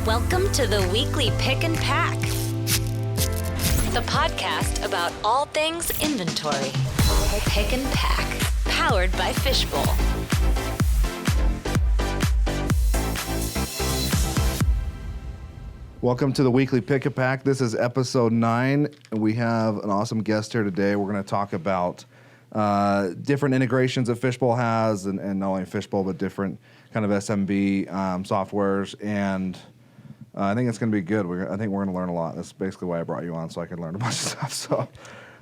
Welcome to the weekly Pick and Pack, the podcast about all things inventory. Pick and Pack, powered by Fishbowl. Welcome to the weekly Pick and Pack. This is episode 9, and we have an awesome guest here today. We're going to talk about different integrations that Fishbowl has, and not only Fishbowl, but different kind of SMB softwares, and I think it's going to be good. I think we're going to learn a lot. That's basically why I brought you on, so I can learn a bunch of stuff. So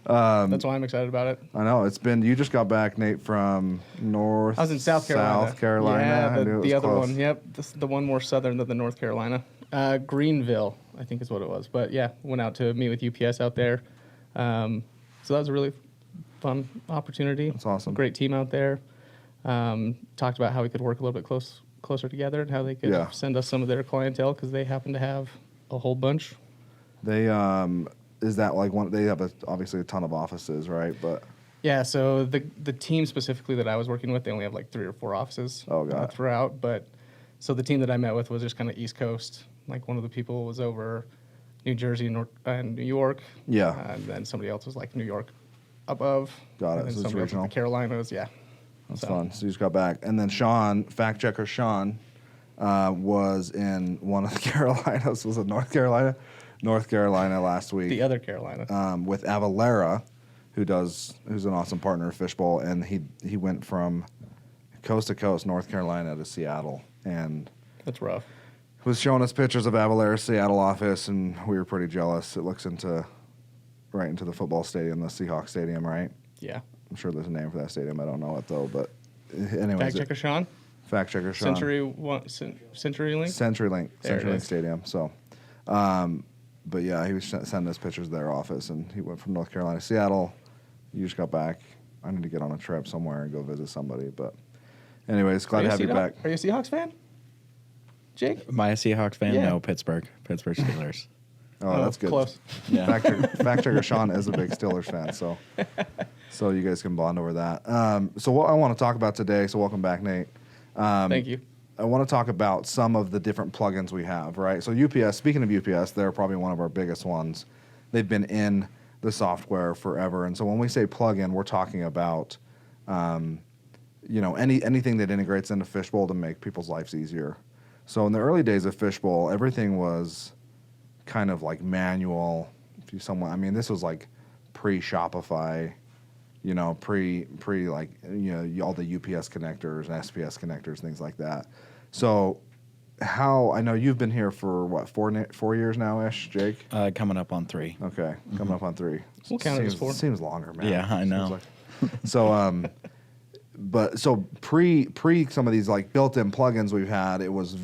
that's why I'm excited about it. I know you just got back, Nate, from I was in South Carolina. Yeah, the other one. Yep, the one more southern than the North Carolina. Greenville, I think is what it was. But yeah, went out to meet with UPS out there. So that was a really fun opportunity. That's awesome. Great team out there. Talked about how we could work a little bit closer together and how they could send us some of their clientele because they happen to have a whole bunch. They is that like one? They have obviously a ton of offices, right? But yeah, so the team specifically that I was working with, they only have like 3 or 4 offices throughout. But so the team that I met with was just kind of East Coast. Like one of the people was over New Jersey and New York. Yeah. And then somebody else was like New York above. Got it. And then So it's somebody else regional. was the Carolinas. Yeah. That's fun. So you just got back. And then Sean, fact checker Sean, was in one of the Carolinas. Was it North Carolina? North Carolina last week. The other Carolina. With Avalera, who's an awesome partner of Fishbowl, and he went from coast to coast, North Carolina to Seattle, and That's rough. was showing us pictures of Avalera's Seattle office, and we were pretty jealous. It looks right into the football stadium, the Seahawks stadium, right? Yeah. I'm sure there's a name for that stadium. I don't know it though, but anyways. Fact checker Sean. Fact checker Sean. CenturyLink. CenturyLink Stadium. So, but yeah, he was sending us pictures of their office, and he went from North Carolina to Seattle. You just got back. I need to get on a trip somewhere and go visit somebody. But anyways, glad to have you back. Are you a Seahawks fan, Jake? Am I a Seahawks fan? Yeah. No, Pittsburgh Steelers. Oh, that's good. Close. Yeah. Fact checker Sean is a big Steelers fan, so you guys can bond over that. So what I want to talk about today, so welcome back, Nate. Thank you. I want to talk about some of the different plugins we have, right? So UPS, speaking of UPS, they're probably one of our biggest ones. They've been in the software forever. And so when we say plugin, we're talking about, anything that integrates into Fishbowl to make people's lives easier. So in the early days of Fishbowl, everything was kind of like manual. This was like pre-Shopify, pre like, all the UPS connectors and SPS connectors, things like that. So I know you've been here for what, 4 years now-ish, Jake? Coming up on 3. Okay, coming up on 3. We'll count it as 4. Seems longer, man. Yeah, I know. So, pre some of these like built-in plugins we've had, it was just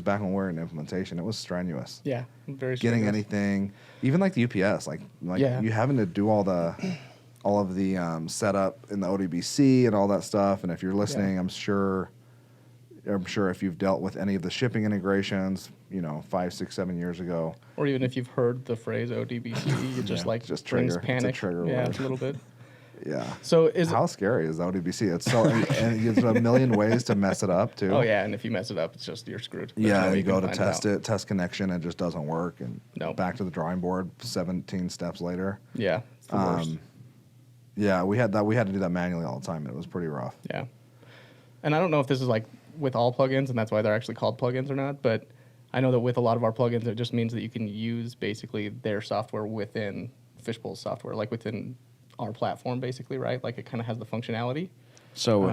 back when we were in implementation. It was strenuous. Yeah, very Getting strenuous. anything, even like the UPS, you having to do all of the setup in the ODBC and all that stuff. And if you're listening, I'm sure if you've dealt with any of the shipping integrations, 5, 6, 7 years ago, or even if you've heard the phrase ODBC, it just brings trigger. panic. It's a trigger yeah, word. a little bit. Yeah. So how scary is the ODBC? It's so and there's a million ways to mess it up too. Oh yeah, and if you mess it up, it's just you're screwed. There's no Yeah, way you go to can test find it, test connection, it just doesn't work, and back to the drawing board 17 steps later. Yeah, it's the worst. Yeah, we had to do that manually all the time, and it was pretty rough. Yeah, and I don't know if this is like with all plugins, and that's why they're actually called plugins or not, but I know that with a lot of our plugins, it just means that you can use basically their software within Fishbowl's software, like within our platform, basically, right? Like it kind of has the functionality. So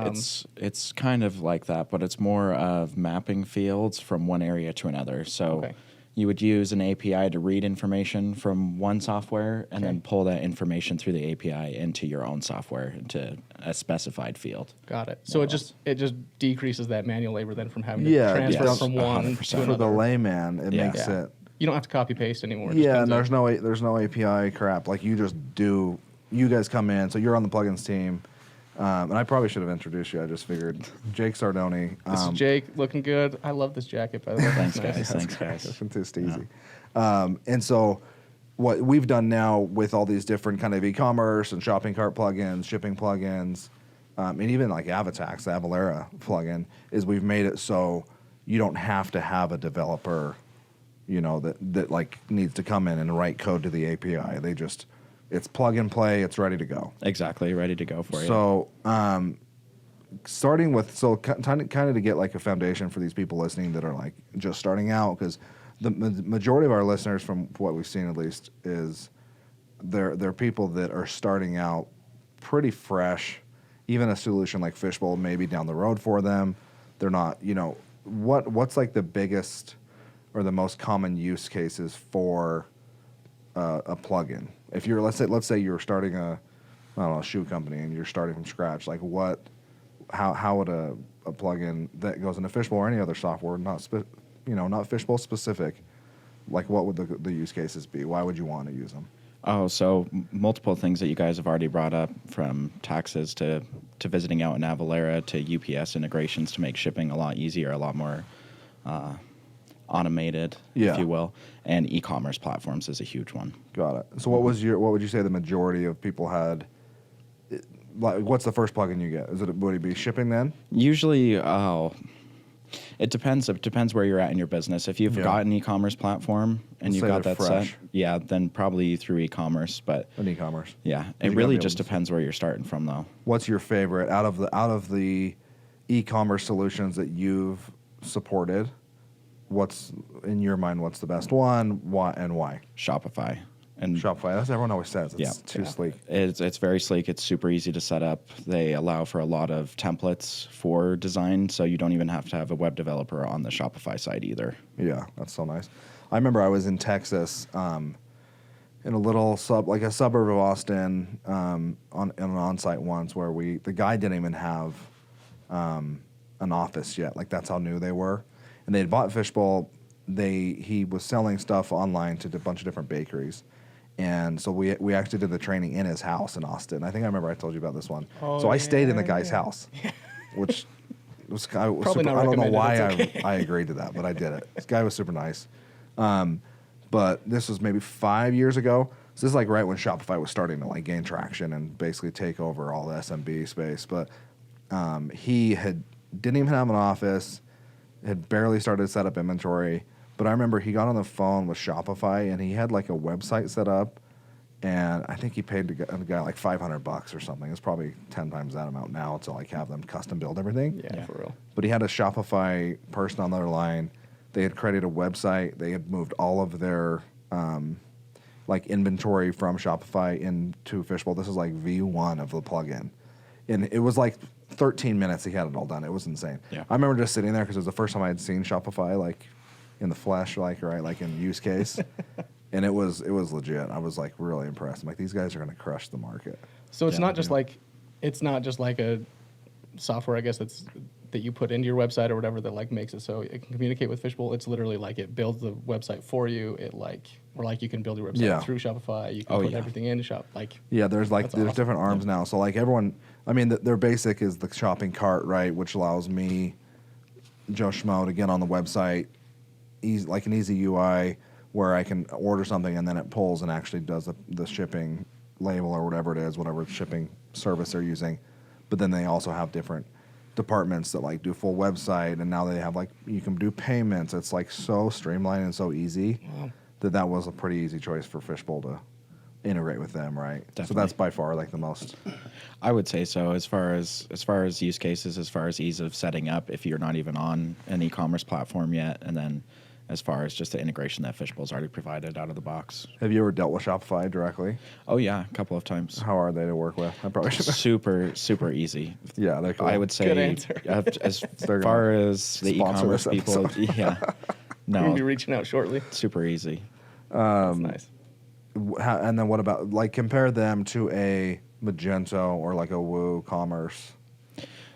it's kind of like that, but it's more of mapping fields from one area to another. So you would use an API to read information from one software and then pull that information through the API into your own software into a specified field. Got it. So it just decreases that manual labor then from having to transfer from one to another. For the layman, it makes it. You don't have to copy paste anymore. Yeah, and there's no API crap. Like you just do. You guys come in, so you're on the plugins team. And I probably should have introduced you. I just figured. Jake Sardoni. This is Jake, looking good. I love this jacket, by the way. Thanks, guys. Thanks, guys. Looking too steezy. And so what we've done now with all these different kind of e-commerce and shopping cart plugins, shipping plugins, and even like Avatax, the Avalera plugin, is we've made it so you don't have to have a developer, that like needs to come in and write code to the API. It's plug and play. It's ready to go. Exactly, ready to go for you. So, starting with kind of to get like a foundation for these people listening that are like just starting out, because the majority of our listeners, from what we've seen at least, is they're people that are starting out pretty fresh. Even a solution like Fishbowl may be down the road for them. They're not, what's like the biggest or the most common use cases for a plugin? If you're let's say you're starting a shoe company and you're starting from scratch, like how would a plugin that goes into Fishbowl or any other software, not Fishbowl specific, like what would the use cases be? Why would you want to use them? Oh, so multiple things that you guys have already brought up, from taxes to visiting out in Avalara to UPS integrations to make shipping a lot easier, a lot more automated, if you will. And e-commerce platforms is a huge one. Got it. So what would you say the majority of people had? Like, what's the first plugin you get? Would it be shipping then? Usually, it depends. It depends where you're at in your business. If you've got an e-commerce platform and you've got that set, then probably through e-commerce. But an e-commerce, it really just depends where you're starting from, though. What's your favorite out of the e-commerce solutions that you've supported? What's in your mind? What's the best one? Why and why? Shopify. And Shopify, that's what everyone always says. It's too sleek. It's very sleek. It's super easy to set up. They allow for a lot of templates for design, so you don't even have to have a web developer on the Shopify side either. Yeah, that's so nice. I remember I was in Texas, in a little suburb of Austin, in an on-site once where the guy didn't even have an office yet. Like, that's how new they were, and they had bought Fishbowl. He was selling stuff online to a bunch of different bakeries. And so we actually did the training in his house in Austin. I think I remember I told you about this one. So I stayed in the guy's house, which was super, I don't know why I agreed to that, but I did it. This guy was super nice. But this was maybe 5 years ago. So this is like right when Shopify was starting to like gain traction and basically take over all the SMB space. But he didn't even have an office, had barely started to set up inventory. But I remember he got on the phone with Shopify and he had like a website set up, and I think he paid the guy like $500 or something. It's probably 10 times that amount now to like have them custom build everything. Yeah, for real. But he had a Shopify person on the other line. They had created a website. They had moved all of their like inventory from Shopify into Fishbowl. This is like V1 of the plugin, and it was like 13 minutes. He had it all done. It was insane. Yeah. I remember just sitting there because it was the first time I had seen Shopify like in the flesh, like in use case, and it was legit. I was like really impressed. I'm like, these guys are going to crush the market. So it's not just like a software, I guess, that you put into your website or whatever that like makes it so it can communicate with Fishbowl. It's literally like it builds the website for you. Or you can build your website through Shopify. You can put everything into Shop. There's awesome. Different arms now. So like everyone, I mean, their basic is the shopping cart, right, which allows me, Joe Schmo, to get on the website. Like an easy UI where I can order something and then it pulls and actually does the shipping label or whatever it is, whatever shipping service they're using. But then they also have different departments that like do full website, and now they have like you can do payments. It's like so streamlined and so easy that was a pretty easy choice for Fishbowl to integrate with them, right? Definitely. So that's by far like the most. I would say so. As far as use cases, as far as ease of setting up, if you're not even on an e-commerce platform yet, and then as far as just the integration that Fishbowl's already provided out of the box. Have you ever dealt with Shopify directly? Oh yeah, a couple of times. How are they to work with? I probably should. Super easy. Yeah, they're cool. I would say good answer. As far as the e-commerce people, We'll be reaching out shortly. Super easy. That's nice. And then what about like compare them to a Magento or like a WooCommerce?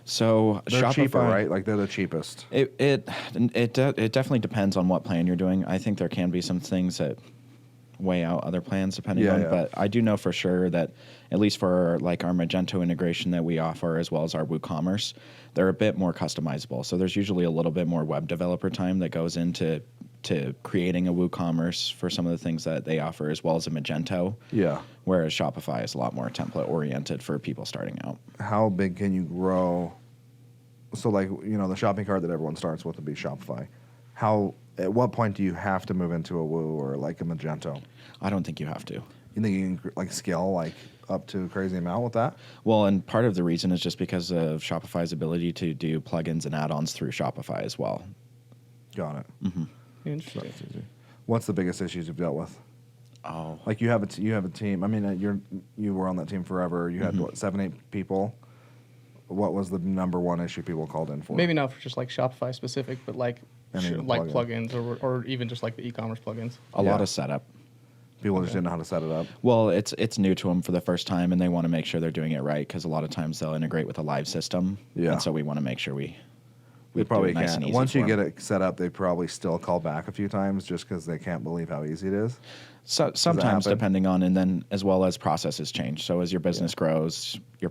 So they're Shopify, cheaper, right? Like they're the cheapest. It definitely depends on what plan you're doing. I think there can be some things that weigh out other plans depending on. But I do know for sure that at least for like our Magento integration that we offer, as well as our WooCommerce, they're a bit more customizable. So there's usually a little bit more web developer time that goes into creating a WooCommerce for some of the things that they offer, as well as a Magento. Yeah. Whereas Shopify is a lot more template oriented for people starting out. How big can you grow So like, the shopping cart that everyone starts with would be Shopify. At what point do you have to move into a Woo or like a Magento? I don't think you have to. You think you can like scale like up to a crazy amount with that? Well, and part of the reason is just because of Shopify's ability to do plugins and add-ons through Shopify as well. Got it. Mm-hmm. Interesting. What's the biggest issues you've dealt with? Oh, Like you have a team. I mean, you were on that team forever. You had what, 7, 8 people. What was the number one issue people called in for? Maybe not for just like Shopify specific, but like Any like plugin. plugins or even just like the e-commerce plugins. a lot of setup. People just didn't know how to set it up. Well, it's new to them for the first time, and they want to make sure they're doing it right because a lot of times they'll integrate with a live system. Yeah. And so we want to make sure we They probably do it nice can't. and easy Once you for get 'em. it set up, they probably still call back a few times just because they can't believe how easy it is. So, sometimes happen? depending on, and then as well as processes change. So as your business grows, your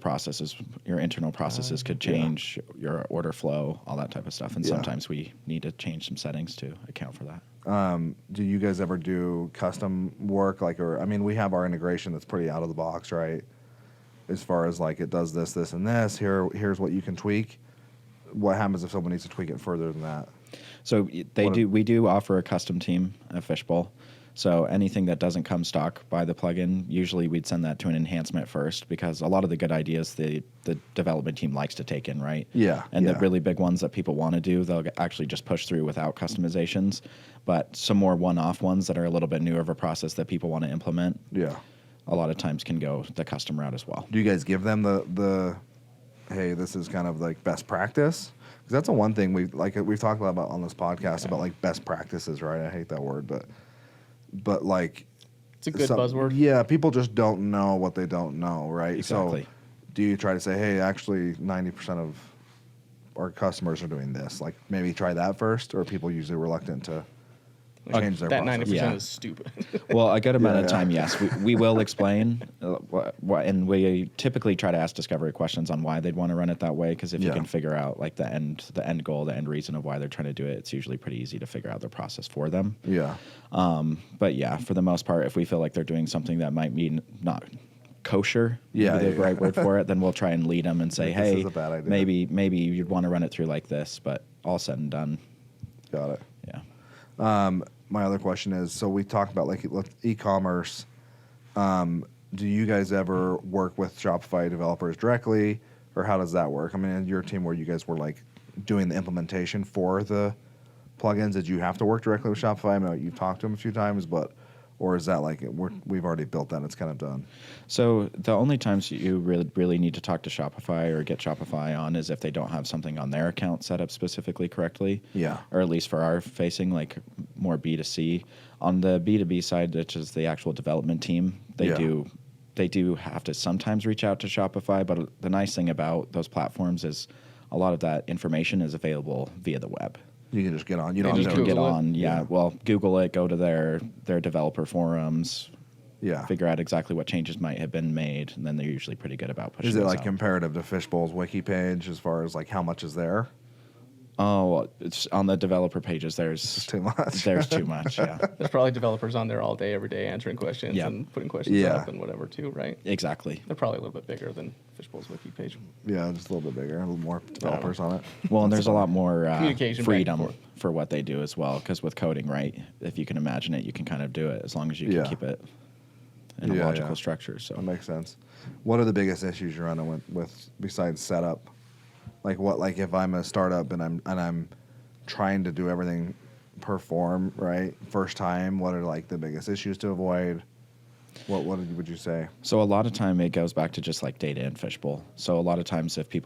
internal processes could change, your order flow, all that type of stuff. And Yeah. sometimes we need to change some settings to account for that. Do you guys ever do custom work? We have our integration that's pretty out of the box, right? As far as like it does this, this, and this. Here's what you can tweak. What happens if someone needs to tweak it further than that? So we do offer a custom team at Fishbowl. So anything that doesn't come stock by the plugin, usually we'd send that to an enhancement first because a lot of the good ideas the development team likes to take in, right? Yeah, And yeah. the really big ones that people want to do, they'll actually just push through without customizations. But some more one-off ones that are a little bit newer of a process that people want to implement, Yeah. a lot of times can go the custom route as well. Do you guys give them the hey, this is kind of like best practice? Because that's the one thing we've talked about on this podcast about like best practices, right? I hate that word, but like It's a good buzzword. Yeah, people just don't know what they don't know, right? Exactly. So do you try to say, hey, actually 90% of our customers are doing this? Like maybe try that first, or are people usually reluctant to change their That process? 90% Yeah. is stupid. Well, a good amount of Yeah. time, yes. We will explain, and we typically try to ask discovery questions on why they'd want to run it that way. Because if you Yeah. can figure out like the end goal, the end reason of why they're trying to do it, it's usually pretty easy to figure out their process for them. Yeah. But yeah, for the most part, if we feel like they're doing something that might be not kosher, Yeah, the yeah. right word for it, then we'll try and lead them and say, Like, this hey, is a bad idea. maybe you'd want to run it through like this. But all said and done, Got it. yeah. My other question is, so we talked about like e-commerce. Do you guys ever work with Shopify developers directly, or how does that work? I mean, in your team where you guys were like doing the implementation for the plugins, did you have to work directly with Shopify? I know you've talked to them a few times, or is that like we've already built that, it's kind of done? So the only times you really need to talk to Shopify or get Shopify on is if they don't have something on their account set up specifically correctly. Yeah. Or at least for our facing, like more B2C. On the B2B side, which is the actual development team, they do have to sometimes reach out to Shopify. But the nice thing about those platforms is a lot of that information is available via the web. You can just get on. You don't You have can to get Google it. on, Yeah. Well, Google it, go to their developer forums, Yeah. figure out exactly what changes might have been made, and then they're usually pretty good about pushing Is it those like out. comparative to Fishbowl's wiki page as far as like how much is there? Oh, well, it's on the developer pages. It's too much. There's too much. Yeah, There's probably developers on there all day, every day, answering questions Yeah. and putting questions Yeah. up and whatever too, right? exactly. They're probably a little bit bigger than Fishbowl's wiki page. Yeah, just a little bit bigger, a little more developers on it. Well, and there's a lot more Communication back and freedom forth. for what they do as well. Because with coding, right, if you can imagine it, you can kind of do it as long as you can Yeah. keep it in a Yeah, logical yeah. structure. So That makes sense. What are the biggest issues you're running with besides setup? Like if I'm a startup and I'm trying to do everything per form, right? First time, what are like the biggest issues to avoid? What would you say? So a lot of time it goes back to just like data in Fishbowl. So a lot of times if they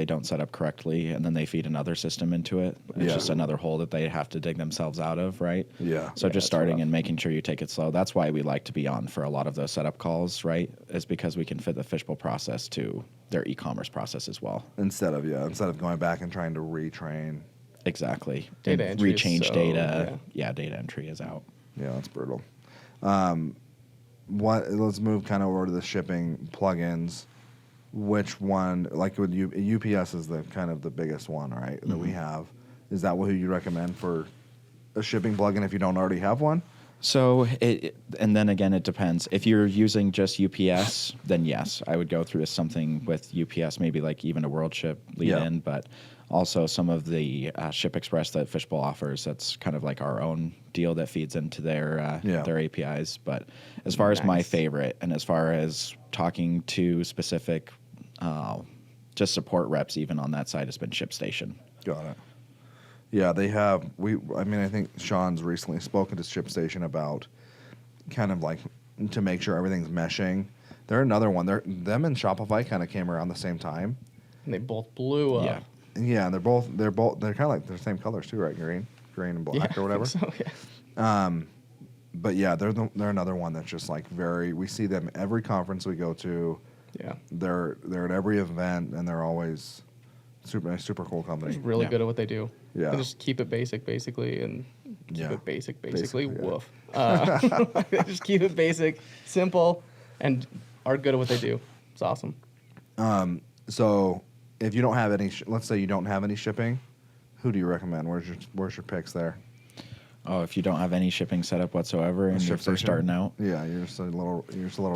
don't set up correctly and then they feed another system into it, it's Yeah. just another hole that they have to dig themselves out of, right? Yeah. So Yeah, just that's starting rough. and making sure you take it slow. That's why we like to be on for a lot of those setup calls, right? Is because we can fit the Fishbowl process to their e-commerce process as well. Instead of going back and trying to retrain. Exactly. Data And entry is rechange so- data. Yeah, data entry is out. Yeah, that's brutal. Let's move kind of over to the shipping plugins. Which one, like with UPS is the kind of the biggest one, right, that we have. Is that who you recommend for a shipping plugin if you don't already have one? So, and then again, it depends. If you're using just UPS, then yes, I would go through something with UPS, maybe like even a WorldShip lead-in. Yeah. But also some of the Ship Express that Fishbowl offers. That's kind of like our own deal that feeds into their APIs. But as far as my favorite, and as far as talking to specific just support reps, even on that side, has been ShipStation. Got it. Yeah, they have. I think Sean's recently spoken to ShipStation about kind of like to make sure everything's meshing. They're another one. Them and Shopify kind of came around the same time. And they both blew up. Yeah, they're kind of like the same colors too, right? Green and black or whatever. I think so, yeah. But yeah, they're another one that's just like very. We see them every conference we go to. Yeah, they're at every event, and they're always super cool company. They're really good at what they do. Yeah, they just keep it basic, basically, and keep it basically. Woof. They just keep it basic, simple, and are good at what they do. It's awesome. So if you don't have any, let's say you don't have any shipping, who do you recommend? Where's your picks there? Oh, if you don't have any shipping setup whatsoever and you're first starting out, you're just a little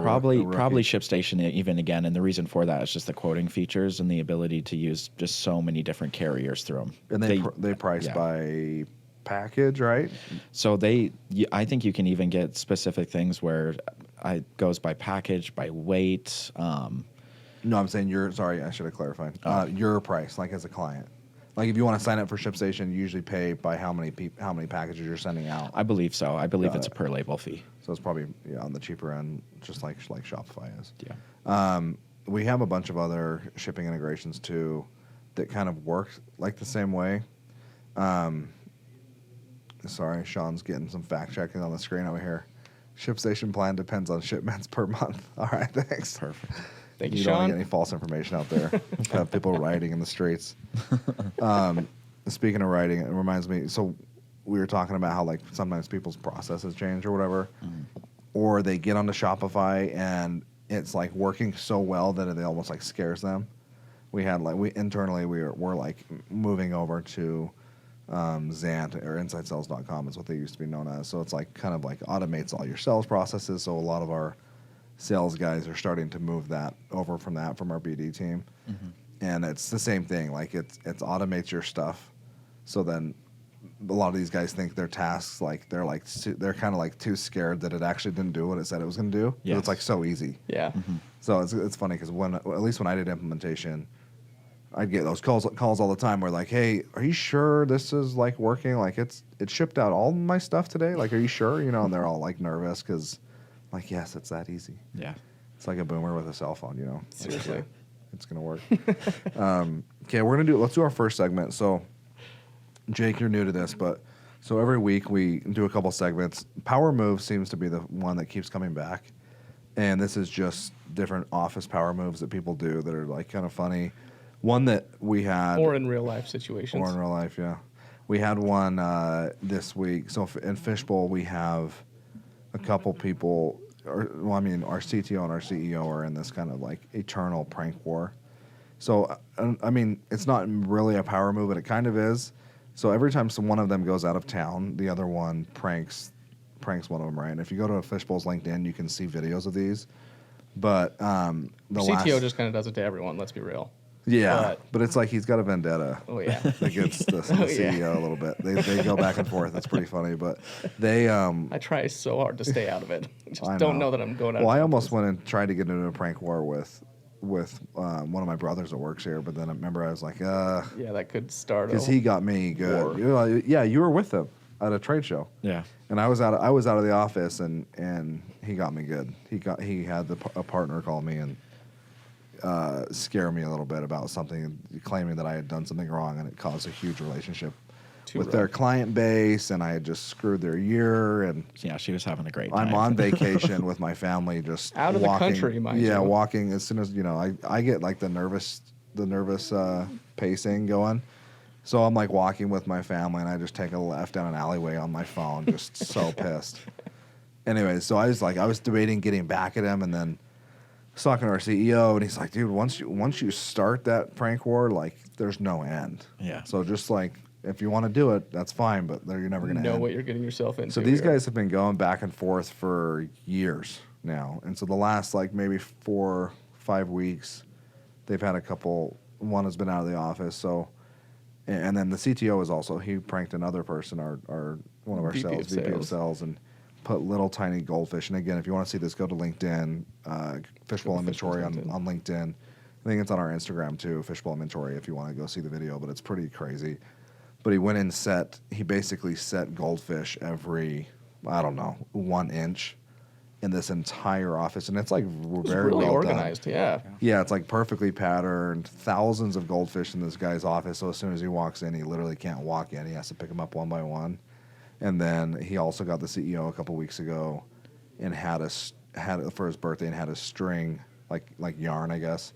probably ShipStation even again, and the reason for that is just the quoting features and the ability to use just so many different carriers through them. And they price by package, right? So I think you can even get specific things where it goes by package, by weight. No, I'm saying sorry, I should have clarified. Your price, like as a client. Like if you want to sign up for ShipStation, you usually pay by how many packages you're sending out. I believe so. I believe it's a per label fee. So it's probably on the cheaper end, just like Shopify is. Yeah. We have a bunch of other shipping integrations too that kind of work like the same way. Sorry, Sean's getting some fact checking on the screen over here. ShipStation plan depends on shipments per month. All right, thanks. Perfect. Thank you, You Sean. don't want to get any false information out there. Have people rioting in the streets. Speaking of writing, it reminds me. So we were talking about how like sometimes people's processes change or whatever, or they get onto Shopify and it's like working so well that it almost like scares them. We're like moving over to Zant or InsideSales.com is what they used to be known as. So it's like kind of like automates all your sales processes. So a lot of our sales guys are starting to move that over from our BD team. And it's the same thing. Like it automates your stuff. So then a lot of these guys think their tasks, like they're kind of like too scared that it actually didn't do what it said it was going to do. Yes. It's like so easy. Yeah. So it's funny because at least when I did implementation, I'd get those calls all the time where like, hey, are you sure this is like working? Like it shipped out all my stuff today. Like, are you sure? And they're all like nervous because like, yes, it's that easy. Yeah. It's like a boomer with a cell phone, Seriously. It's going to work. Okay, let's do our first segment. So, Jake, you're new to this, but so every week we do a couple segments. Power Move seems to be the one that keeps coming back. And this is just different office power moves that people do that are like kind of funny. One that we had. Or in real life situations. Or in real life, yeah. We had one this week. So in Fishbowl, we have a couple people, our CTO and our CEO are in this kind of like eternal prank war. So, it's not really a power move, but it kind of is. So every time one of them goes out of town, the other one pranks one of them, right? And if you go to Fishbowl's LinkedIn, you can see videos of these. But the CTO just kind of does it to everyone, let's be real. Yeah, but it's like he's got a vendetta against the CEO a little bit. They go back and forth. It's pretty funny, but they. I try so hard to stay out of it. I don't know that I'm going out. Well, I almost went and tried to get into a prank war with one of my brothers that works here, but then I remember I was like, yeah, that could start. Because he got me good. You were with him at a trade show. Yeah, and I was out of the office, and he got me good. He had a partner call me and scare me a little bit about something, claiming that I had done something wrong, and it caused a huge relationship with their client base, and I had just screwed their year. And yeah, she was having a great time. I'm on vacation with my family, just out of walking, the country, mind you. Yeah, walking as soon as I get like the nervous pacing going. So I'm like walking with my family, and I just take a left down an alleyway on my phone, just so pissed. Anyway, so I was debating getting back at him, and then I was talking to our CEO, and he's like, dude, once you start that prank war, like there's no end. Yeah. So just like if you want to do it, that's fine, but you're never going to know what you're getting yourself into. So these guys have been going back and forth for years now, and so the last like maybe 4-5 weeks, they've had a couple. One has been out of the office, so And then the CTO is also, he pranked another person, one of our VP of sales, and put little tiny goldfish. And again, if you want to see this, go to LinkedIn, Fishbowl Inventory on LinkedIn. I think it's on our Instagram too, Fishbowl Inventory, if you want to go see the video, but it's pretty crazy. But he went and he basically set goldfish every, I don't know, 1 inch in this entire office. And it's like very really well organized, done. Yeah, it's like perfectly patterned, thousands of goldfish in this guy's office. So as soon as he walks in, he literally can't walk in. He has to pick them up one by one. And then he also got the CEO a couple weeks ago and had it for his birthday and had a string, like yarn, I guess,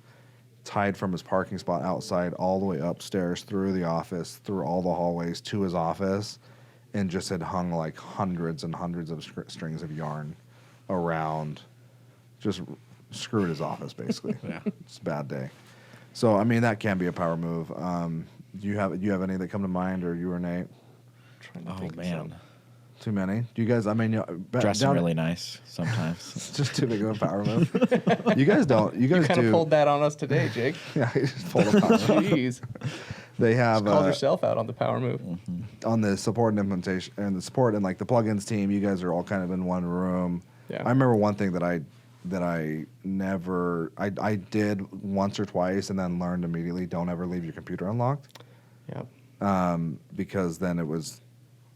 tied from his parking spot outside all the way upstairs through the office, through all the hallways to his office, and just had hung like hundreds and hundreds of strings of yarn around, just screwed his office basically. Yeah. It's a bad day. So I mean that can be a power move. Do you have any that come to mind, or you or Nate? Oh man, too many. Do you guys? I mean, dressing really nice sometimes. It's just too big of a power move. You guys don't. You guys kind of pulled that on us today, Jake. Yeah, you just pulled a power move. Jeez. They have just called yourself out on the power move. On the support and implementation and the support and like the plugins team. You guys are all kind of in one room. Yeah. I remember one thing that I did once or twice and then learned immediately: don't ever leave your computer unlocked. Yeah. Because then it was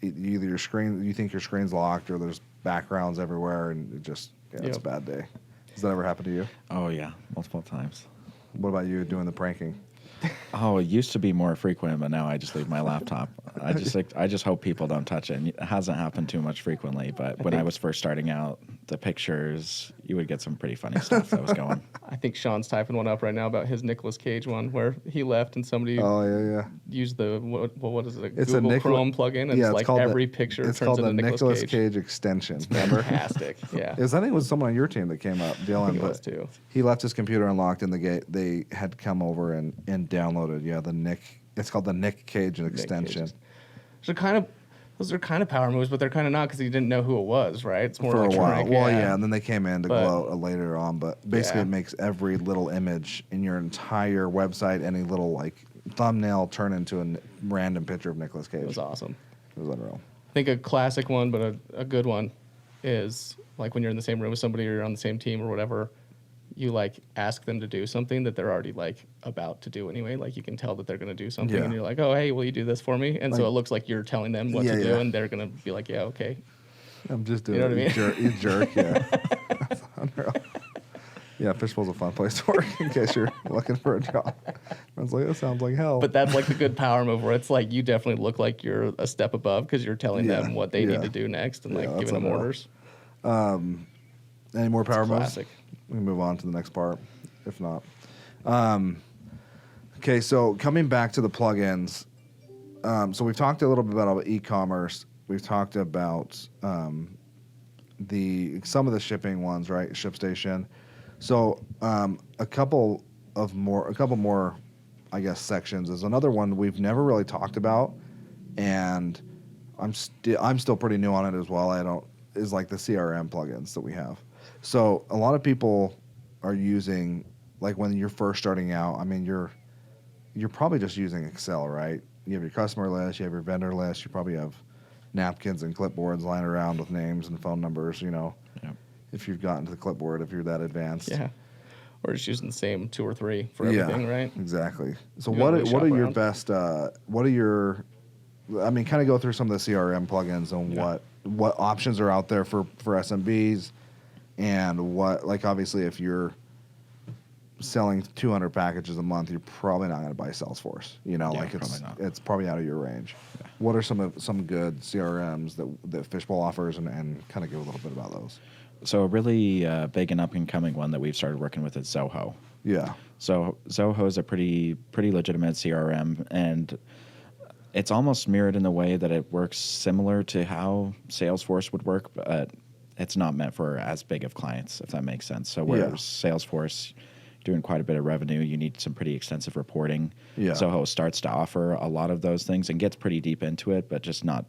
either you think your screen's locked, or there's backgrounds everywhere, and it just it's a bad day. Does that ever happen to you? Oh yeah, multiple times. What about you doing the pranking? Oh, it used to be more frequent, but now I just leave my laptop. I just hope people don't touch it. And it hasn't happened too much frequently, but when I was first starting out, the pictures, you would get some pretty funny stuff that was going. I think Sean's typing one up right now about his Nicolas Cage one where he left and somebody used the what is it? It's Google a Chrome plugin, and it's like every picture it's turns called into the Nicolas Cage extension. It's fantastic. Yeah. I think it was someone on your team that came up, Dylan. It was too. He left his computer unlocked in the gate. They had come over and downloaded the Nick. It's called the Nick Cage extension. Those are kind of power moves, but they're kind of not because you didn't know who it was, right? It's more for like a while. Well, and then they came in to gloat later on. But basically, it makes every little image in your entire website, any little like thumbnail, turn into a random picture of Nicolas Cage. It was awesome. It was unreal. I think a classic one, but a good one, is like when you're in the same room with somebody or you're on the same team or whatever. You like ask them to do something that they're already like about to do anyway. Like you can tell that they're going to do something, and you're like, "Oh, hey, will you do this for me?" And so it looks like you're telling them what to do, and they're going to be like, "Yeah, okay." I'm just doing. You know what I mean? You jerk. Yeah. That's unreal. Yeah, Fishbowl's a fun place to work in case you're looking for a job. I was like, that sounds like hell. But that's like the good power move where it's like you definitely look like you're a step above because you're telling them what they need to do next and like giving them orders. Any more power moves? Classic. We can move on to the next part, if not. Okay, so coming back to the plugins. So we've talked a little bit about e-commerce. We've talked about some of the shipping ones, right? ShipStation. So a couple more, I guess, sections is another one we've never really talked about, and I'm still pretty new on it as well. Is like the CRM plugins that we have. So a lot of people are using, like when you're first starting out, I mean, you're probably just using Excel, right? You have your customer list, you have your vendor list, you probably have napkins and clipboards lying around with names and phone numbers, if you've gotten to the clipboard, if you're that advanced. Yeah. Or just using the same 2 or 3 for everything, right? Exactly. So what are your best, kind of go through some of the CRM plugins and what options are out there for SMBs, and what, like, obviously if you're selling 200 packages a month, you're probably not going to buy Salesforce. It's probably out of your range. Yeah. What are some good CRMs that Fishbowl offers, and kind of give a little bit about those? So a really big and up and coming one that we've started working with is Zoho. Yeah. So Zoho is a pretty legitimate CRM, and it's almost mirrored in the way that it works similar to how Salesforce would work, but it's not meant for as big of clients, if that makes sense. So whereas Salesforce, doing quite a bit of revenue, you need some pretty extensive reporting. Yeah. Zoho starts to offer a lot of those things and gets pretty deep into it, but just not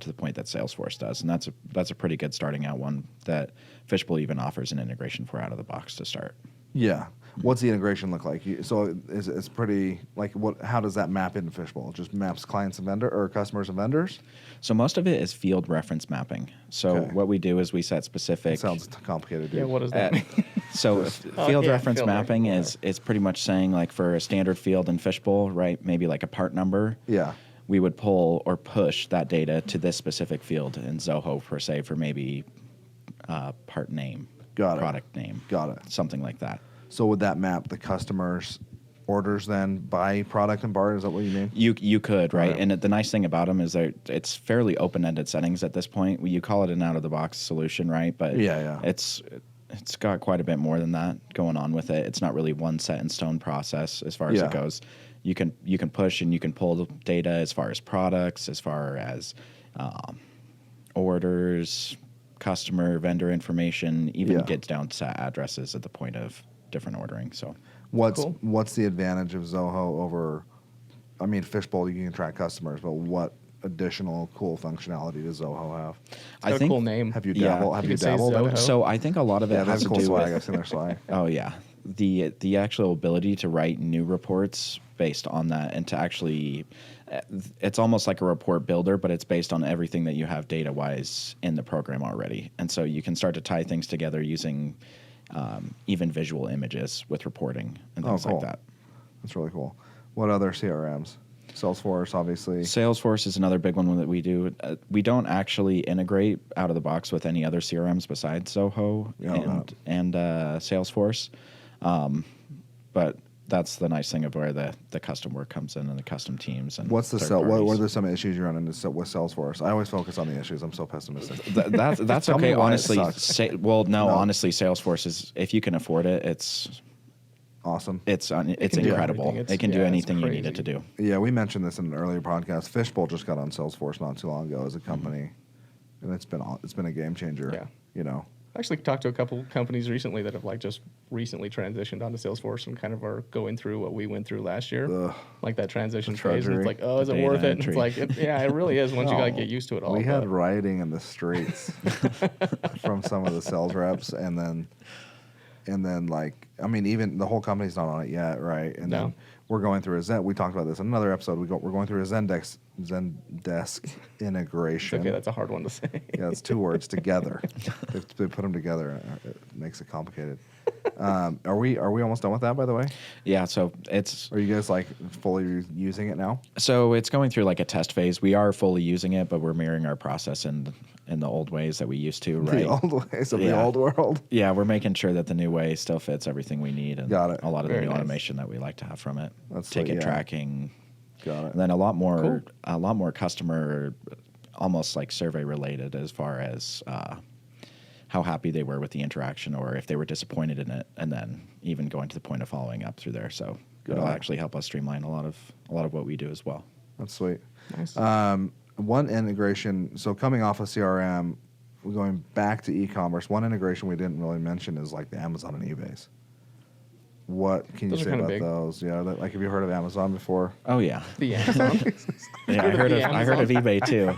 to the point that Salesforce does. And that's a pretty good starting out one that Fishbowl even offers an integration for out of the box to start. Yeah. What's the integration look like? So it's pretty like what? How does that map into Fishbowl? It just maps clients and vendor or customers and vendors. So most of it is field reference mapping. So what we do is we set specific. It sounds complicated. Dude. Yeah, what does that mean? So field reference mapping is pretty much saying like for a standard field in Fishbowl, right? Maybe like a part number. Yeah. We would pull or push that data to this specific field in Zoho per se for maybe part name, product name, something like that. So would that map the customer's orders then by product and bar? Is that what you mean? You could, right? And the nice thing about them is that it's fairly open-ended settings at this point. You call it an out-of-the-box solution, right? But it's got quite a bit more than that going on with it. It's not really one set-in-stone process as far as it goes. You can push and you can pull the data as far as products, as far as orders, customer, vendor information, even gets down to addresses at the point of different ordering. So what's the advantage of Zoho over? I mean, Fishbowl you can track customers, but what additional cool functionality does Zoho have? I think a cool name. Have you dabbled? Have you dabbled? So I think a lot of it has to cool do swag. with. I've seen their swag. Oh yeah, the actual ability to write new reports based on that, and to actually, it's almost like a report builder, but it's based on everything that you have data wise in the program already, and so you can start to tie things together using. Even visual images with reporting and things like that. That's really cool. What other CRMs? Salesforce, obviously. Salesforce is another big one that we do. We don't actually integrate out of the box with any other CRMs besides Zoho and Salesforce. But that's the nice thing of where the custom work comes in and the custom teams. And what's the what are some issues you run into with Salesforce? I always focus on the issues. I'm so pessimistic. That's okay. Honestly, honestly, Salesforce is, if you can afford it, it's awesome. It's incredible. It can do anything you need it to do. Yeah, we mentioned this in an earlier podcast. Fishbowl just got on Salesforce not too long ago as a company, and it's been a game changer. Yeah. You know. I actually talked to a couple companies recently that have like just recently transitioned onto Salesforce and kind of are going through what we went through last year, like that transition phase. And it's like, oh, is it worth it? And it's like, it really is once you got to get used to it all. We had rioting in the streets from some of the sales reps, and then like, I mean, even the whole company's not on it yet, right? And then we're going through we talked about this in another episode. We're going through a Zendesk integration. Okay, that's a hard one to say. Yeah, it's two words together. If they put them together, it makes it complicated. Are we almost done with that, by the way? Yeah. So Are you guys like fully using it now? So it's going through like a test phase. We are fully using it, but we're mirroring our process in the old ways that we used to. Right. The old ways of the old world. Yeah, we're making sure that the new way still fits everything we need, and got it. A lot of the new automation that we like to have from it. That's ticket tracking. Got it. And then a lot more customer, almost like survey related as far as how happy they were with the interaction, or if they were disappointed in it, and then even going to the point of following up through there. So it'll actually help us streamline a lot of what we do as well. That's sweet. Nice. One integration. So coming off of CRM, we're going back to e-commerce. One integration we didn't really mention is like the Amazon and eBay's. What can you say about those? Yeah, like have you heard of Amazon before? Oh yeah, the Amazon. Yeah, I heard of eBay too.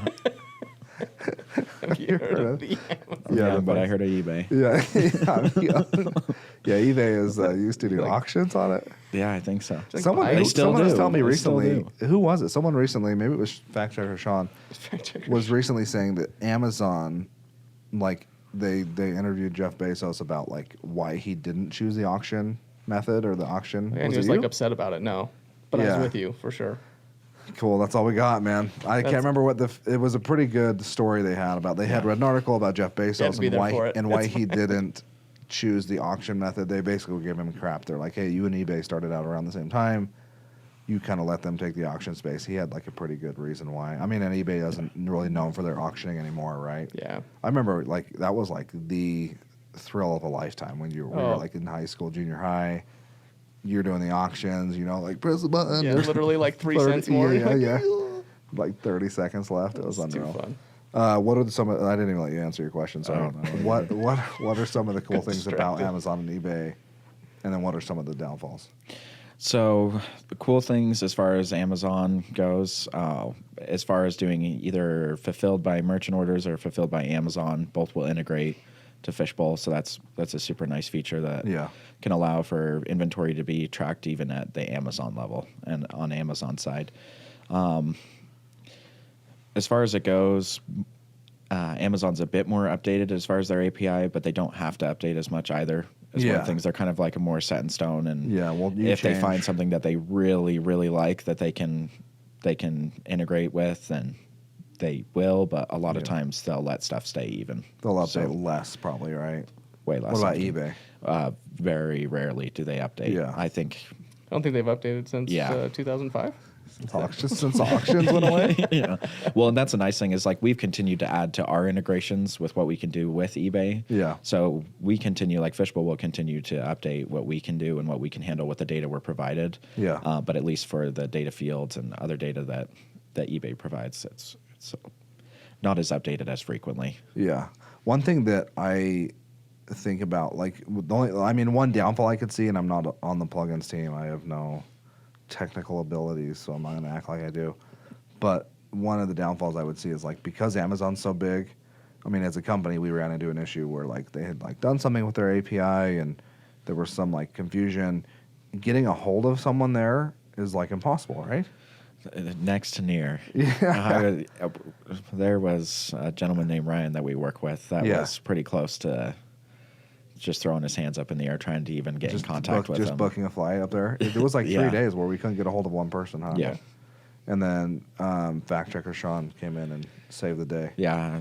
Have you heard of the Amazon? Yeah, but I heard of eBay. Yeah, eBay is used to do auctions on it. Yeah, I think so. Someone was telling me recently. Who was it? Someone recently, maybe it was fact checker Sean, was recently saying that Amazon, like they interviewed Jeff Bezos about like why he didn't choose the auction method or the auction. And he was like upset about it. No, but I was with you for sure. Cool. That's all we got, man. I can't remember what it was a pretty good story they had about. They had read an article about Jeff Bezos and why he didn't choose the auction method. They basically gave him crap. They're like, hey, you and eBay started out around the same time. You kind of let them take the auction space. He had like a pretty good reason why. I mean, and eBay doesn't really known for their auctioning anymore, right? Yeah. I remember like that was like the thrill of a lifetime when you were like in high school, junior high. You're doing the auctions, like press the button. Yeah, literally like 3 cents more. Yeah. Like 30 seconds left. It was unreal. Too fun. What are some? I didn't even let you answer your question. So I don't know. What are some of the cool things about Amazon and eBay, and then what are some of the downfalls? So the cool things as far as Amazon goes, as far as doing either fulfilled by merchant orders or fulfilled by Amazon, both will integrate to Fishbowl. So that's a super nice feature that can allow for inventory to be tracked even at the Amazon level and on Amazon side. As far as it goes, Amazon's a bit more updated as far as their API, but they don't have to update as much either. As one of the things, they're kind of like a more set in stone. And if they find something that they really, really like that they can integrate with, then they will. But a lot of times they'll let stuff stay even. They'll update less, probably, right? Way less. What about often. eBay? Very rarely do they update. Yeah. I think. I don't think they've updated since 2005. Since auctions went away. Yeah. Well, and that's a nice thing is like we've continued to add to our integrations with what we can do with eBay. Yeah. So we continue, like Fishbowl will continue to update what we can do and what we can handle with the data we're provided. Yeah. But at least for the data fields and other data that eBay provides, it's not as updated as frequently. Yeah. One thing that I think about, like, one downfall I could see, and I'm not on the plugins team. I have no technical abilities, so I'm not going to act like I do. But one of the downfalls I would see is, like, because Amazon's so big, I mean, as a company, we ran into an issue where, like, they had, like, done something with their API and there was some, like, confusion. Getting a hold of someone there is, like, impossible, right? Next to near. Yeah. There was a gentleman named Ryan that we work with that was pretty close to just throwing his hands up in the air trying to even get in contact with him. Just booking a flight up there. There was like 3 days where we couldn't get a hold of one person, huh? Yeah. And then fact checker Sean came in and saved the day. Yeah,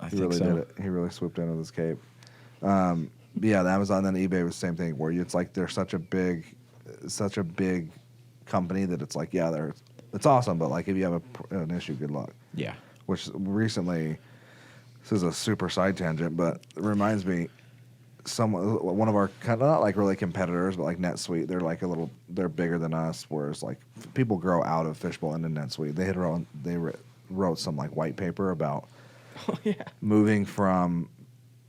I He think really so. did it. He really swooped in with his cape. The Amazon and eBay was the same thing, where it's like they're such a big company that it's like, it's awesome, but like if you have an issue, good luck. Yeah. Which recently, this is a super side tangent, but it reminds me, one of our kind of not like really competitors, but like NetSuite, they're bigger than us. Whereas like people grow out of Fishbowl into NetSuite. They wrote some like white paper about moving from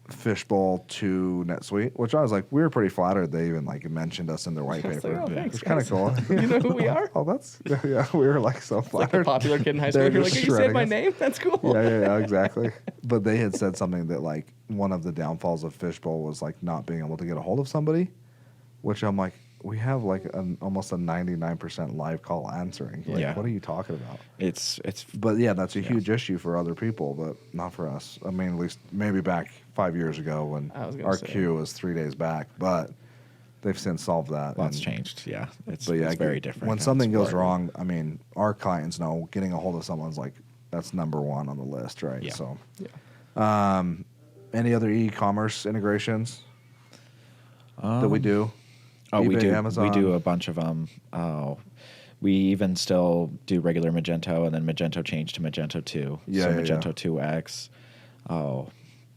Fishbowl to NetSuite, which I was like, we were pretty flattered they even like mentioned us in their white paper. Like, thanks, it's kind of cool. You know who we are? Oh, that's we were like so flattered. Like the popular kid in high school. They're You're like, just you said my shredding us. name? That's cool. Yeah, exactly. But they had said something that like one of the downfalls of Fishbowl was like not being able to get a hold of somebody, which I'm like, we have like almost a 99% live call answering. Like, what are you talking about? But that's a huge issue for other people, but not for us. I mean, at least maybe back 5 years ago when our queue was 3 days back, but they've since solved that. Lots changed. Yeah. It's very different. When something goes wrong, I mean, our clients know getting a hold of someone's like, that's number one on the list, right? Yeah. So, any other e-commerce integrations that we do? Oh, eBay, we do. Amazon. We do a bunch of them. We even still do regular Magento, and then Magento changed to Magento 2. Magento 2X. Oh.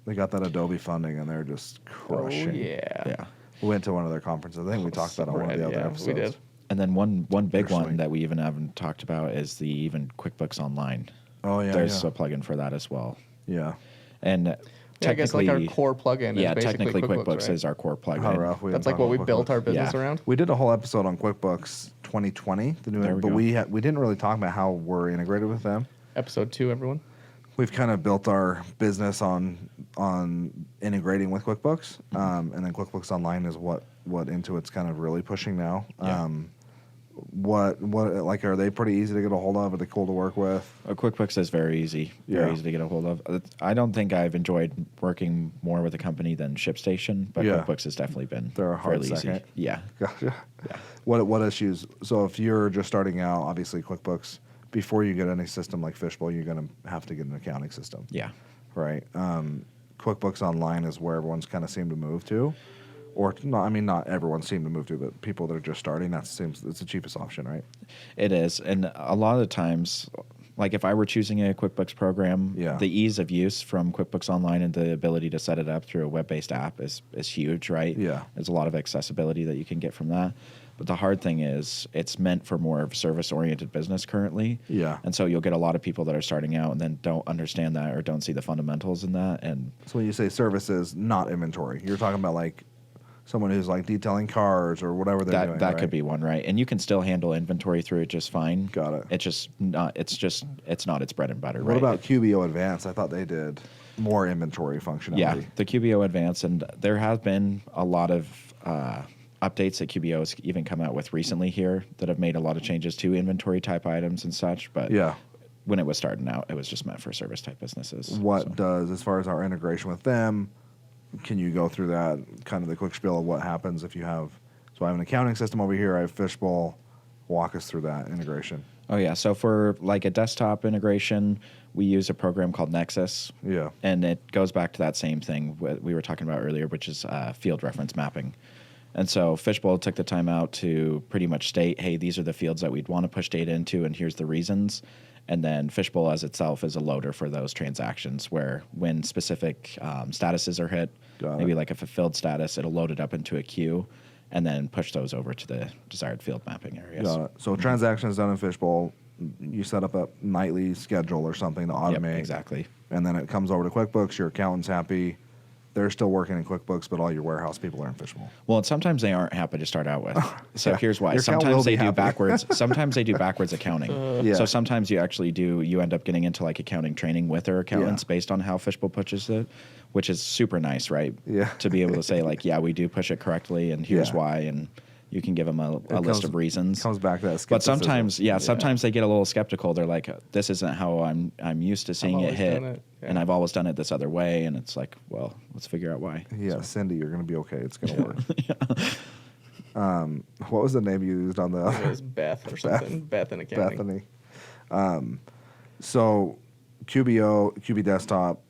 They got that Adobe funding, and they're just crushing. Oh, yeah. Yeah. We went to one of their conferences. I think we talked about it on one of the other episodes. We did. And then one big one that we even haven't talked about is the even QuickBooks Online. Oh, yeah. There's a plugin for that as well. Yeah. And I guess like our core plugin is basically technically QuickBooks, right? is our core plugin. How rough. That's like what we built our business around. We did a whole episode on QuickBooks 2020, but we didn't really talk about how we're integrated with them. Episode 2, everyone. We've kind of built our business on integrating with QuickBooks, and then QuickBooks Online is what Intuit's kind of really pushing now. Yeah. What like are they pretty easy to get a hold of? Are they cool to work with? QuickBooks is very easy to get a hold of. I don't think I've enjoyed working more with a company than ShipStation, but QuickBooks has definitely been fairly easy. Yeah. Gotcha. Yeah. What issues? So if you're just starting out, obviously QuickBooks, before you get any system like Fishbowl, you're going to have to get an accounting system. Yeah. Right. QuickBooks Online is where everyone's kind of seemed to move to. Or not everyone seemed to move to, but people that are just starting, it's the cheapest option, right? It is, and a lot of the times, like if I were choosing a QuickBooks program, the ease of use from QuickBooks Online and the ability to set it up through a web-based app is huge, right? Yeah. There's a lot of accessibility that you can get from that. But the hard thing is it's meant for more of service-oriented business currently. Yeah. And so you'll get a lot of people that are starting out and then don't understand that or don't see the fundamentals in that. And so when you say services, not inventory, you're talking about like someone who's like detailing cars or whatever they're doing. That could be one, right? And you can still handle inventory through it just fine. Got it. It's not its bread and butter, What right? about QBO Advanced? I thought they did. more inventory functionality. Yeah, the QBO Advanced, and there have been a lot of updates that QBO has even come out with recently here that have made a lot of changes to inventory type items and such. But when it was starting out, it was just meant for service type businesses. What does, as far as our integration with them, can you go through that, kind of the quick spiel of what happens if you have, so I have an accounting system over here, I have Fishbowl, walk us through that integration. Oh, yeah. So for like a desktop integration, we use a program called Nexus. Yeah. And it goes back to that same thing we were talking about earlier, which is field reference mapping. And so Fishbowl took the time out to pretty much state, hey, these are the fields that we'd want to push data into, and here's the reasons. And then Fishbowl as itself is a loader for those transactions where when specific statuses are hit, maybe like a fulfilled status, it'll load it up into a queue and then push those over to the desired field mapping areas. Got it. So transaction is done in Fishbowl. You set up a nightly schedule or something to automate. Yep, exactly. And then it comes over to QuickBooks. Your accountant's happy. They're still working in QuickBooks, but all your warehouse people are in Fishbowl. Well, and sometimes they aren't happy to start out with. So Yeah. here's why. Your account Sometimes will they be do happy. backwards. Sometimes they do backwards accounting. Yeah. So sometimes you actually you end up getting into like accounting training with their accountants based on how Fishbowl pushes it, which is super nice, right? Yeah. To be able to say like, yeah, we do push it correctly, and here's why, and you can give them a list of reasons. Comes back to that But skepticism. sometimes they get a little skeptical. They're like, this isn't how I'm used to seeing it always hit, done it. Yeah. and I've always done it this other way. And it's like, well, let's figure out why. Yeah, Cindy, you're going to be okay. It's going to work. What was the name you used on the It was Beth or something. Beth in accounting. Bethany? So QBO, QB Desktop,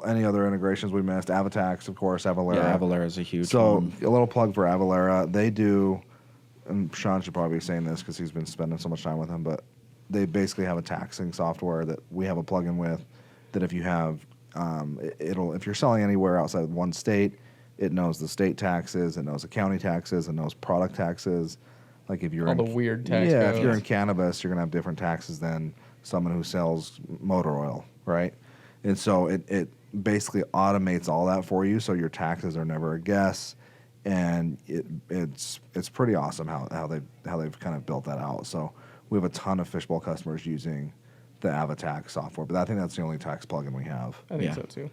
any other integrations we missed? Avatax, of course, Avalara. Yeah, Avalara is a huge So one. a little plug for Avalara. They do, and Sean should probably be saying this because he's been spending so much time with them, but they basically have a taxing software that we have a plugin with that if you have, if you're selling anywhere outside of one state, it knows the state taxes, it knows the county taxes, it knows product taxes. Like if you're All the weird tax if codes. you're in cannabis, you're gonna have different taxes than someone who sells motor oil, right? And so it basically automates all that for you, so your taxes are never a guess, and it's pretty awesome how they've kind of built that out. So we have a ton of Fishbowl customers using the Avatax software, but I think that's the only tax plugin we have. I think Yeah. so too.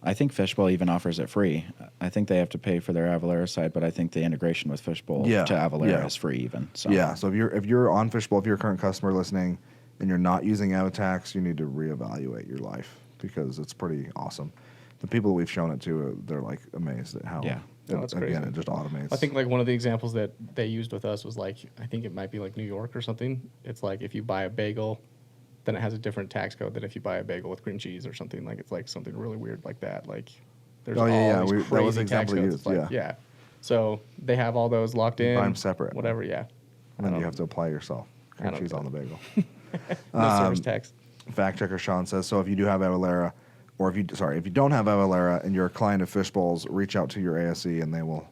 I think Fishbowl even offers it free. I think they have to pay for their Avalara side, but I think the integration with Fishbowl to Avalara is free even. So. Yeah, so if you're on Fishbowl, if you're a current customer listening and you're not using Avatax, you need to reevaluate your life because it's pretty awesome. The people that we've shown it to, they're like amazed at how that's again crazy. it just automates. I think like one of the examples that they used with us was like, I think it might be like New York or something. It's like if you buy a bagel, then it has a different tax code than if you buy a bagel with cream cheese or something. Like it's like something really weird like that. Like there's all these that was the crazy tax example codes. used, It's like, yeah. So they have all those locked in. buy them separate. Whatever, yeah. and then you have to apply yourself. Cream don't cheese know. on the bagel. No service tax. Fact checker Sean says, so if you do have Avalara, or if you don't have Avalara and you're a client of Fishbowl's, reach out to your ASE and they will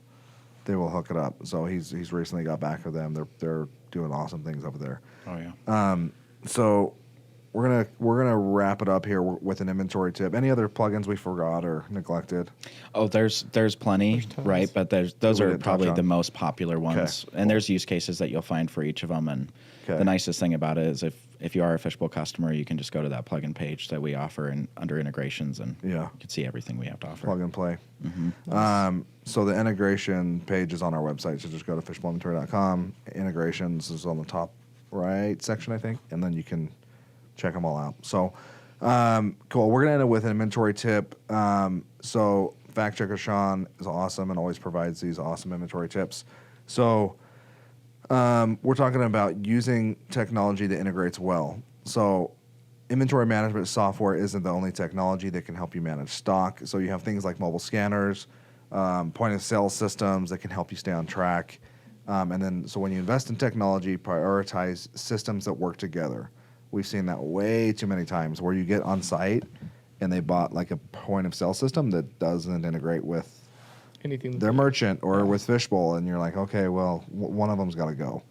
hook it up. So he's recently got back with them. They're doing awesome things over there. Oh yeah. So we're gonna wrap it up here with an inventory tip. Any other plugins we forgot or neglected? Oh, there's plenty, tons. right? But those we are didn't touch probably on. the most popular ones, and there's use cases that you'll find for each of them. And the nicest thing about it is if you are a Fishbowl customer, you can just go to that plugin page that we offer and under integrations, and you can see everything we have to offer. Plug and play. So the integration page is on our website, so just go to fishbowlinventory.com. Integrations is on the top right section, I think, and then you can check them all out. So cool. We're gonna end it with an inventory tip. So fact checker Sean is awesome and always provides these awesome inventory tips. So we're talking about using technology that integrates well. So inventory management software isn't the only technology that can help you manage stock. So you have things like mobile scanners, point of sale systems that can help you stay on track. And then, so when you invest in technology, prioritize systems that work together. We've seen that way too many times where you get on site and they bought like a point of sale system that doesn't integrate with Anything. their merchant or with Fishbowl, and you're like, okay, well, one of them's got to go.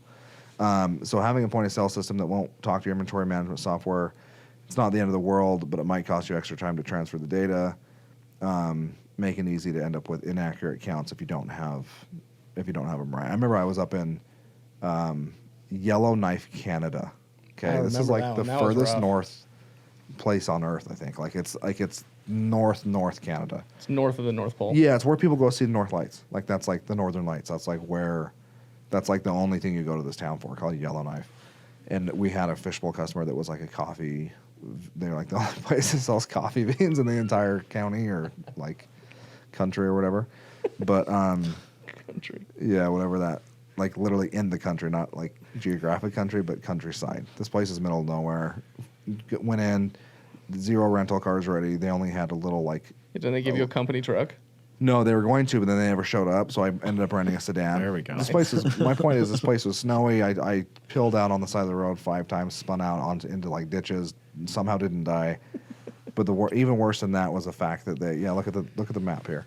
So having a point of sale system that won't talk to your inventory management software, it's not the end of the world, but it might cost you extra time to transfer the data, making it easy to end up with inaccurate counts if you don't have them right. I remember I was up in Yellowknife, Canada. Okay, I this is remember like that the one. That was furthest rough. north place on Earth. I think it's North Canada. It's north of the North Pole. Yeah, it's where people go see the North Lights. Like that's like the Northern Lights. That's like the only thing you go to this town for, called Yellowknife. And we had a Fishbowl customer that was like a coffee. They're like the only place that sells coffee beans in the entire county or like country or whatever. But Country. yeah, whatever that. Like literally in the country, not like geographic country, but countryside. This place is middle of nowhere. Went in, 0 rental cars ready. They only had a little like. Didn't they give you a company truck? No, they were going to, but then they never showed up. So I ended up renting a sedan. There we go. This place is. My point is, this place was snowy. I peeled out on the side of the road 5 times, spun out into like ditches. Somehow didn't die. But even worse than that was the fact that look at the map here.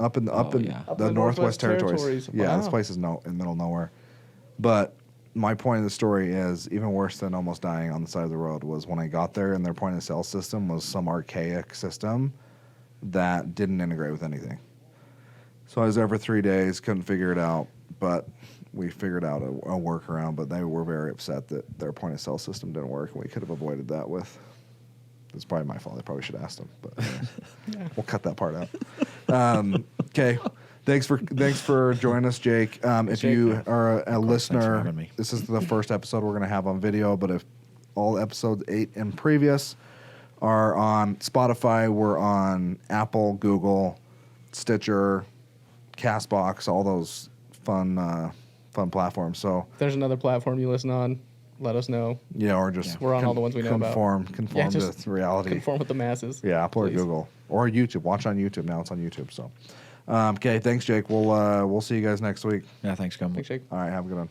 Up in the Northwest Territories. Wow. Yeah, this place is in the middle of nowhere. But my point of the story is, even worse than almost dying on the side of the road was when I got there and their point of sale system was some archaic system that didn't integrate with anything. So I was there for 3 days, couldn't figure it out, but we figured out a workaround. But they were very upset that their point of sale system didn't work, and we could have avoided that with. It's probably my fault. I probably should have asked them, but we'll cut that part out. Okay. Thanks for joining us, Jake. If you are a listener, this is the first episode we're going to have on video, but if all episodes 8 and previous are on Spotify, we're on Apple, Google, Stitcher, Castbox, all those fun platforms. So if there's another platform you listen on, let us know. Yeah, or just we're on all the ones we know about. Conform to reality. Conform with the masses. Yeah, Apple or Google or YouTube. Watch on YouTube now. It's on YouTube. So, okay. Thanks, Jake. We'll see you guys next week. Yeah, thanks, Gumbo. Thanks, Jake. All right. Have a good one.